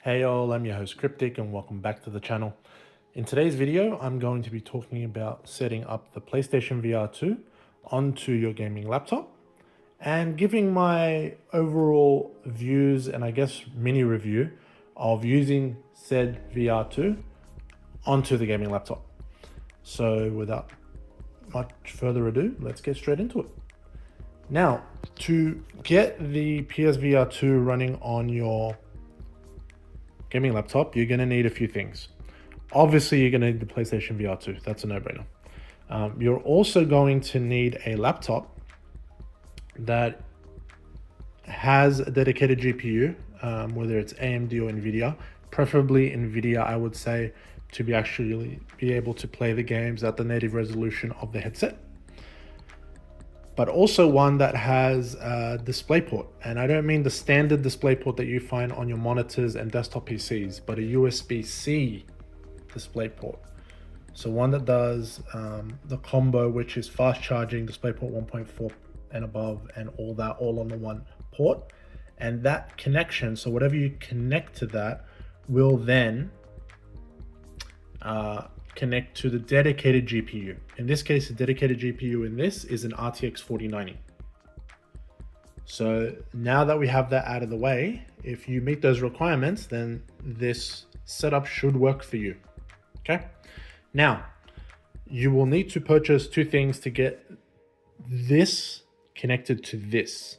Hey all, I'm your host Cryptic and welcome back to the channel. In today's video, I'm going to be talking about setting up the PlayStation VR2 onto your gaming laptop and giving my overall views and I guess mini review of using said VR2 onto the gaming laptop. So without much further ado, let's get straight into it. Now, to get the PSVR2 running on your gaming laptop, you're going to need a few things. Obviously, you're going to need the PlayStation VR2. That's a no-brainer. You're also going to need a laptop that has a dedicated GPU, whether it's AMD or NVIDIA. Preferably NVIDIA, I would say, to be able to play the games at the native resolution of the headset. But also one that has a DisplayPort. And I don't mean the standard DisplayPort that you find on your monitors and desktop PCs, but a USB-C DisplayPort. So one that does the combo, which is fast charging, DisplayPort 1.4 and above, and all that all on the one port. And that connection, so whatever you connect to that, will then connect to the dedicated GPU. In this case, the dedicated GPU in this is an RTX 4090. So now that we have that out of the way, if you meet those requirements, then this setup should work for you. Okay. Now, you will need to purchase two things to get this connected to this.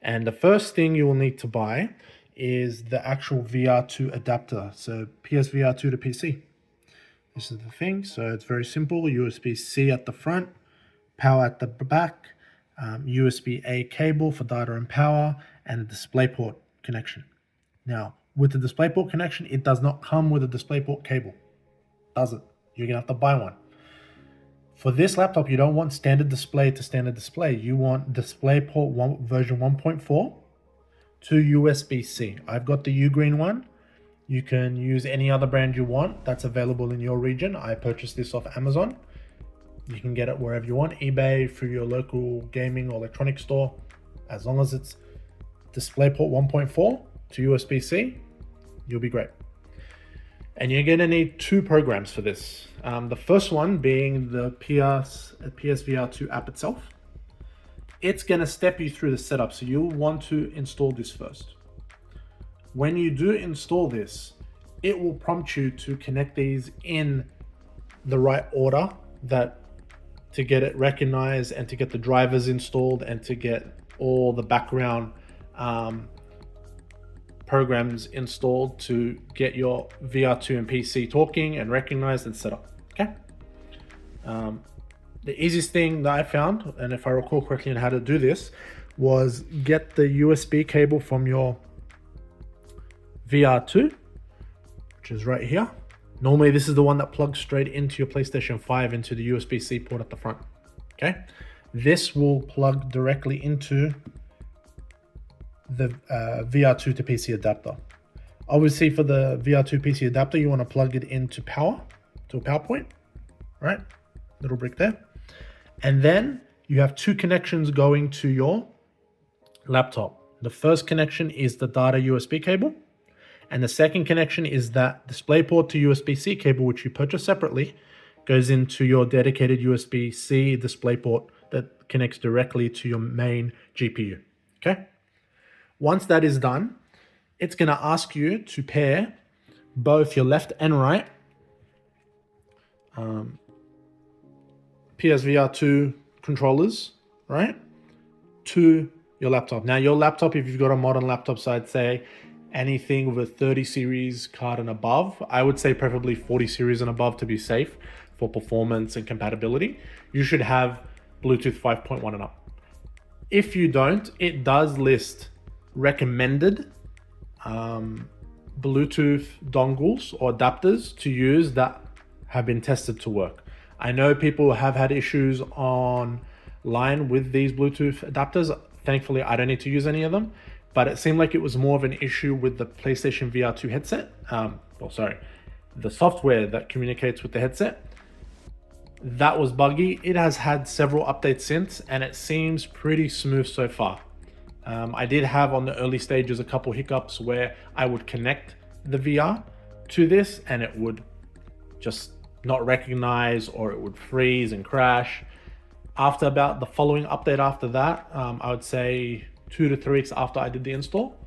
And the first thing you will need to buy is the actual VR2 adapter. So PSVR2 to PC. This is the thing. So it's very simple. USB-C at the front, power at the back, USB-A cable for data and power, and a DisplayPort connection. Now, with the DisplayPort connection, it does not come with a DisplayPort cable. Does it? You're going to have to buy one. For this laptop, you don't want standard display to standard display. You want DisplayPort version 1.4 to USB-C. I've got the Ugreen one. You can use any other brand you want that's available in your region. I purchased this off Amazon. You can get it wherever you want, eBay, through your local gaming or electronics store. As long as it's DisplayPort 1.4 to USB-C, you'll be great. And you're gonna need two programs for this. The first one being the PSVR2 app itself. It's gonna step you through the setup, so you'll want to install this first. When you do install this, it will prompt you to connect these in the right order, that to get it recognized and to get the drivers installed and to get all the background programs installed to get your VR2 and PC talking and recognized and set up. Okay. The easiest thing that I found, and if I recall correctly on how to do this, was get the USB cable from your VR2, which is right here. Normally this is the one that plugs straight into your PlayStation 5 into the USB-C port at the front. Okay, this will plug directly into the VR2 to PC adapter. Obviously for the VR2 PC adapter, you want to plug it into power, to a power point, right? Little brick there. And then you have two connections going to your laptop. The first connection is the data USB cable. And the second connection is that DisplayPort to USB-C cable, which you purchase separately, goes into your dedicated USB-C DisplayPort that connects directly to your main GPU. Okay. Once that is done, it's going to ask you to pair both your left and right PSVR2 controllers, right, to your laptop. Now, your laptop, if you've got a modern laptop, so I'd say anything with a 30 series card and above, I would say preferably 40 series and above to be safe for performance and compatibility. You should have Bluetooth 5.1 and up. If you don't, it does list recommended Bluetooth dongles or adapters to use that have been tested to work. I know people have had issues online with these Bluetooth adapters. Thankfully, I don't need to use any of them. But it seemed like it was more of an issue with the PlayStation VR2 headset. The software that communicates with the headset. That was buggy. It has had several updates since, and it seems pretty smooth so far. I did have on the early stages a couple hiccups where I would connect the VR to this, and it would just not recognize, or it would freeze and crash. After about the following update after that, I would say 2 to 3 weeks after I did the install,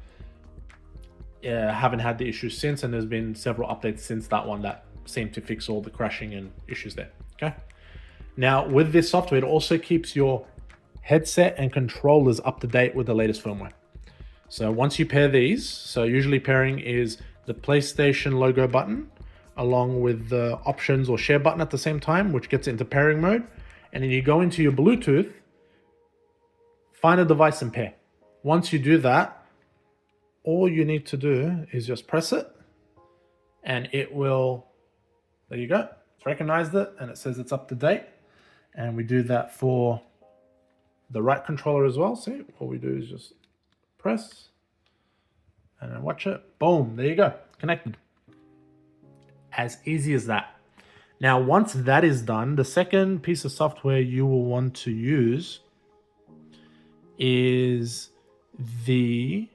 I haven't had the issue since, and there's been several updates since that one that seem to fix all the crashing and issues there. Okay. Now with this software, it also keeps your headset and controllers up to date with the latest firmware. So once you pair these, so usually pairing is the PlayStation logo button along with the options or share button at the same time, which gets into pairing mode. And then you go into your Bluetooth, find a device and pair. Once you do that, all you need to do is just press it and it will, there you go. It's recognized it and it says it's up to date. And we do that for the right controller as well. See, all we do is just press and then watch it. Boom, there you go, connected. As easy as that. Now, once that is done, the second piece of software you will want to use is the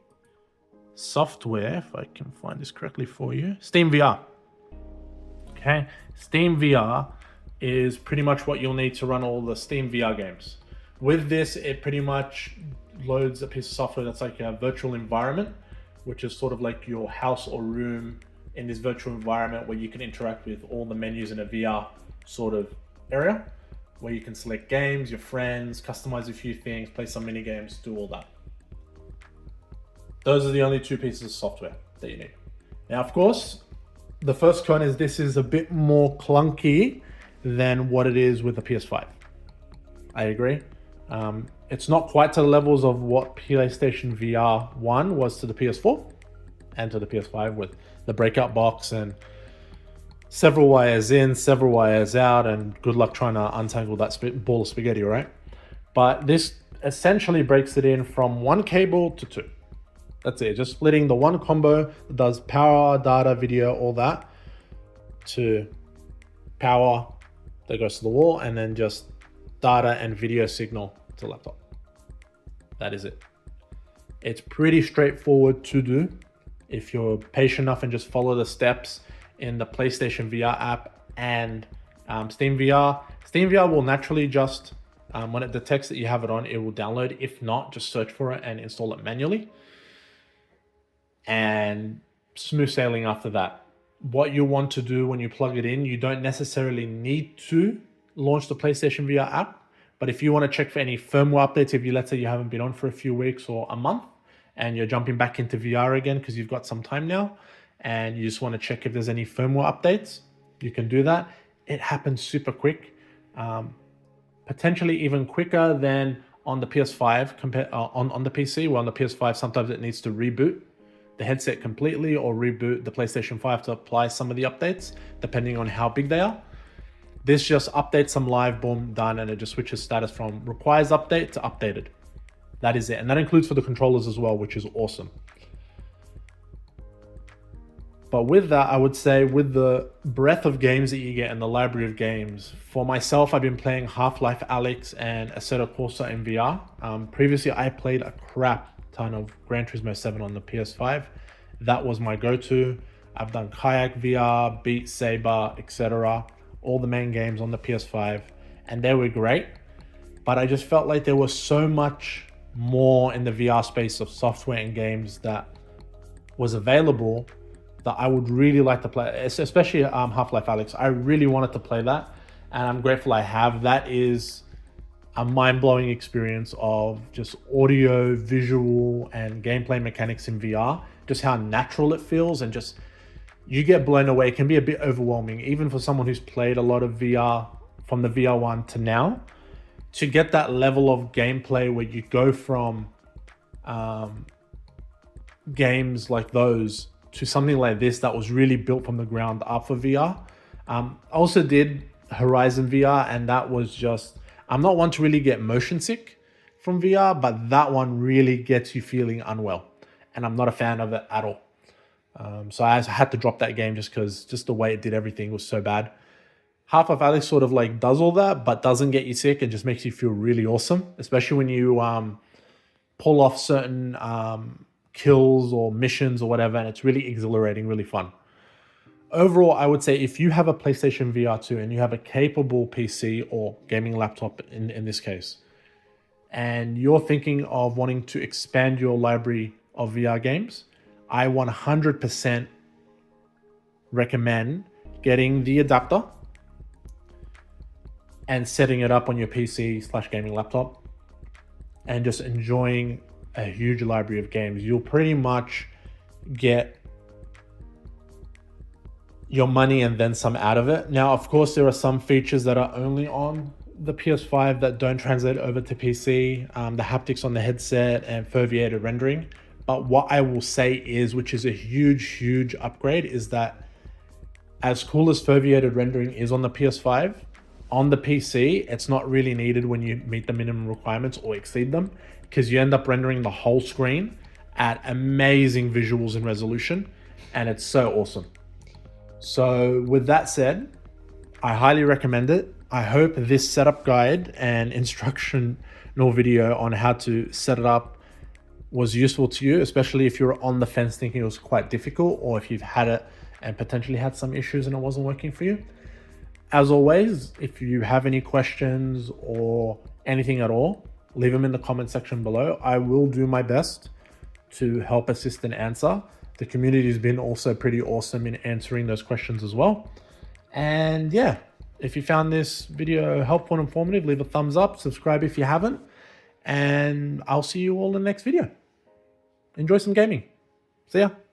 software, if I can find this correctly for you, Steam VR. Okay, Steam VR is pretty much what you'll need to run all the Steam VR games. With this, it pretty much loads a piece of software that's like a virtual environment, which is sort of like your house or room in this virtual environment where you can interact with all the menus in a VR sort of area, where you can select games, your friends, customize a few things, play some mini games, do all that. Those are the only two pieces of software that you need. Now, of course, the first con is this is a bit more clunky than what it is with the PS5. I agree. It's not quite to the levels of what PlayStation VR 1 was to the PS4 and to the PS5 with the breakout box and several wires in, several wires out, and good luck trying to untangle that ball of spaghetti, right? But this essentially breaks it in from one cable to two. That's it, just splitting the one combo that does power, data, video, all that, to power that goes to the wall, and then just data and video signal to laptop. That is it. It's pretty straightforward to do if you're patient enough and just follow the steps in the PlayStation VR app and Steam VR. Steam VR will naturally just, when it detects that you have it on, it will download. If not, just search for it and install it manually. And smooth sailing after that. What you want to do when you plug it in, you don't necessarily need to launch the PlayStation VR app. But if you want to check for any firmware updates, if you, let's say you haven't been on for a few weeks or a month and you're jumping back into VR again because you've got some time now and you just want to check if there's any firmware updates, you can do that. It happens super quick, potentially even quicker than on the PS5 on the PC. Where on the PS5, sometimes it needs to reboot the headset completely or reboot the PlayStation 5 to apply some of the updates, depending on how big they are. This just updates them live, boom, done, and it just switches status from requires update to updated. That is it. And that includes for the controllers as well, which is awesome. But with that, I would say with the breadth of games that you get and the library of games, for myself, I've been playing Half-Life Alyx and Assetto Corsa in VR. Previously, I played a crap ton of Gran Turismo 7 on the PS5. That was my go-to. I've done Kayak VR, Beat Saber, etc. All the main games on the PS5, and they were great. But I just felt like there was so much more in the VR space of software and games that was available that I would really like to play, especially Half-Life Alyx. I really wanted to play that, and I'm grateful I have. That is a mind-blowing experience of just audio, visual, and gameplay mechanics in VR. Just how natural it feels, and just you get blown away. It can be a bit overwhelming, even for someone who's played a lot of VR from the VR 1 to now. To get that level of gameplay where you go from games like those to something like this that was really built from the ground up for VR. I also did Horizon VR, and that was just, I'm not one to really get motion sick from VR, but that one really gets you feeling unwell, and I'm not a fan of it at all. So I had to drop that game just because just the way it did everything was so bad. Half-Life Alyx sort of like does all that, but doesn't get you sick. It just makes you feel really awesome, especially when you pull off certain kills or missions or whatever, and it's really exhilarating, really fun. Overall, I would say if you have a PlayStation VR2 and you have a capable PC or gaming laptop in this case, and you're thinking of wanting to expand your library of VR games, I 100% recommend getting the adapter and setting it up on your PC/gaming laptop and just enjoying a huge library of games. You'll pretty much get your money and then some out of it. Now, of course, there are some features that are only on the PS5 that don't translate over to PC, the haptics on the headset and foveated rendering. But what I will say is, which is a huge upgrade, is that as cool as foveated rendering is on the PS5, on the PC, it's not really needed when you meet the minimum requirements or exceed them, because you end up rendering the whole screen at amazing visuals and resolution, and it's so awesome. So with that said, I highly recommend it. I hope this setup guide and instructional video on how to set it up was useful to you, especially if you're on the fence thinking it was quite difficult, or if you've had it and potentially had some issues and it wasn't working for you. As always, if you have any questions or anything at all, leave them in the comment section below. I will do my best to help assist and answer. The community has been also pretty awesome in answering those questions as well. And yeah, if you found this video helpful and informative, leave a thumbs up, subscribe if you haven't, and I'll see you all in the next video. Enjoy some gaming. See ya.